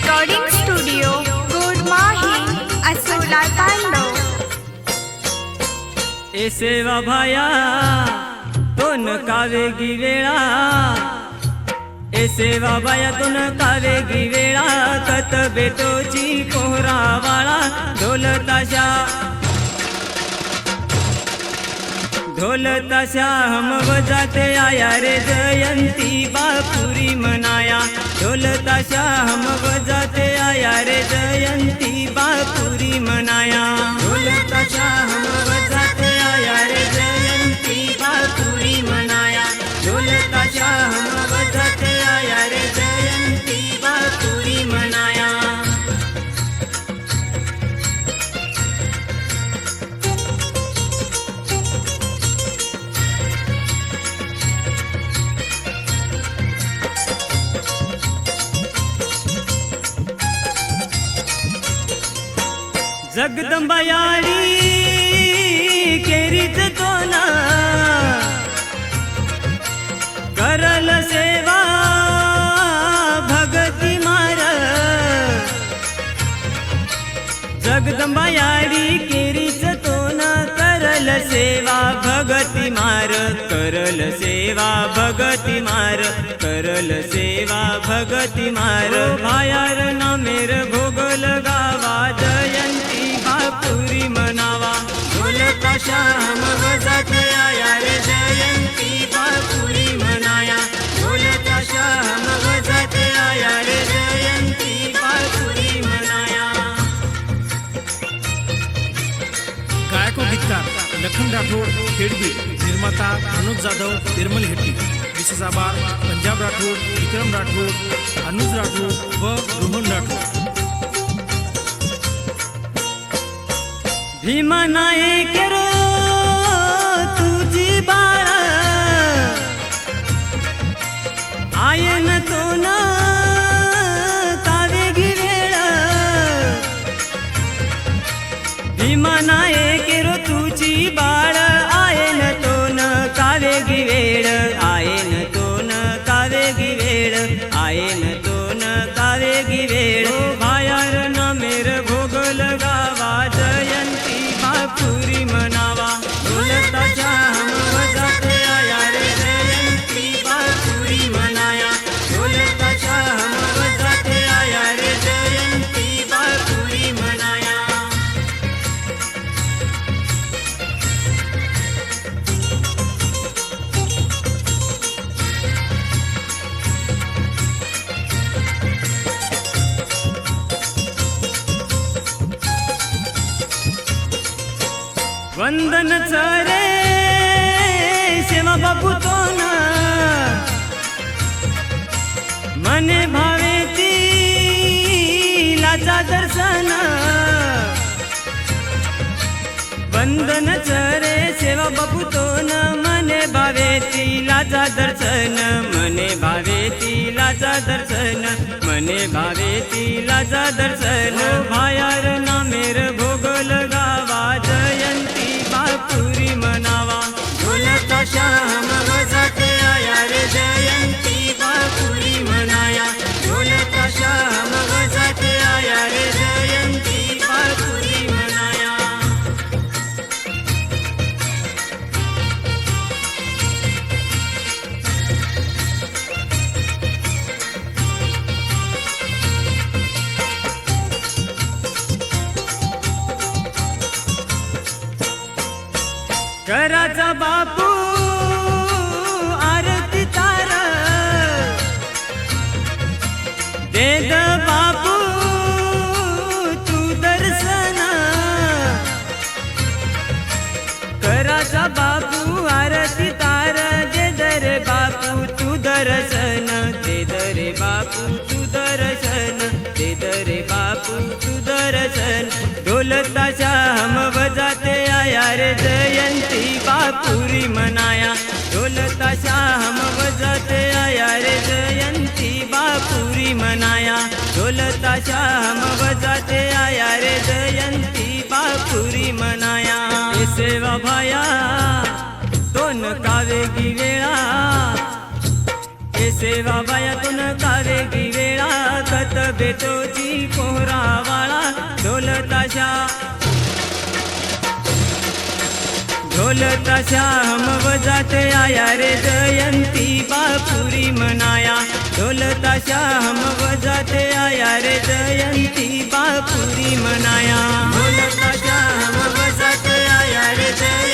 Recording studio गोडमाही Asola तांडव ए सेवा भाया तोन कावेगी वेळा ए सेवा भाया तोन कावेगी वेळा कत बेटोची पोहरा वाळा ढोल ताशा हम बजाते आया रे जयंती बापुरी मनाया ढोल ताशा हम बजाते आया रे जयंती बापुरी मनाया ढोल ताशा हम बजाते आया रे जयंती बापुरी मनाया ढोल ताशा हम बजाते आया रे जयंती बापुरी मनाया। जगदंबा यारी केरीच तोना करल सेवा भगती मार जगदंबा यारी केरीच तोना करल सेवा भगती मार करल सेवा भगती मार करल सेवा भगती मार भायार नामेर भोगल गावा जयंती बापुरी मनावा ढोल ताशा हम बजाते आया रे जयंती बापुरी मनाया ढोल ताशा हम बजाते आया रे जयंती बापुरी मनाया। गायक व गीतकार लखन राठोड खेडबीड, निर्माता अनुज जाधव निर्मल हेट्टी, विशेष आभार पंजाब राठोड, विक्रम राठोड, अनुज राठोड व रोहन राठोड। भीमा नायक रो तुझी बाळा आयन तो ना कावेगी वेळ भीमा नायक रो तुझी बाळ आयन तो न कावेगी वेळ आयन तो न कावेगी वेळ आयन तो न कावेगी वेळ भायार नामेर भोगल गावा जयंती बापुरी मनावा ढोल ताशा हम बजाते आया रे जयंती बापुरी मनाया ढोल ताशा हम बजाते आया रे जयंती बापुरी मनाया। वंदन चरे सेवा बापू तो ना मने भावे ती लाचा दर्शन वंदन चरे सेवा बापू तो ना मने भावे ती लाचा दर्शन मने भावे ती लाचा दर्शन मने भावे ती लाचा दर्शन भायार नामेर भोगल गावा जयंती बापुरी मनावा ढोल ताशा हम बजाते आया रे जयंती बापुरी मनाया ढोल ताशा हम बजाते आया रे जयंती बापुरी मनाया। कराचा बापू आरती तार दे ग बापू तू दर्शन कराचा बापू आरती तार दे दरे बापू तू दर्शन दे दरे बापू तू दर्शन दे दरे बापू तू दर्शन ढोल ताशा हम बजाते आया रे जयंती बापुरी मनाया ढोल ताशा हम बजाते आया रे जयंती बापुरी मनाया ढोल ताशा हम बजाते आया रे जयंती बापुरी मनाया। ए सेवा भाया तोन कावेगी वेळा ए सेवा बाया तोन कावेगी वेळा कत बेतोची पोहरा वाळा ढोल ताशा हम वजाते आया रे जयंती बापुरी मनाया ढोल ताशा हम वजाते आया रे जयंती बापुरी मनाया ढोल ताशा हम वजाते आया रे जयंती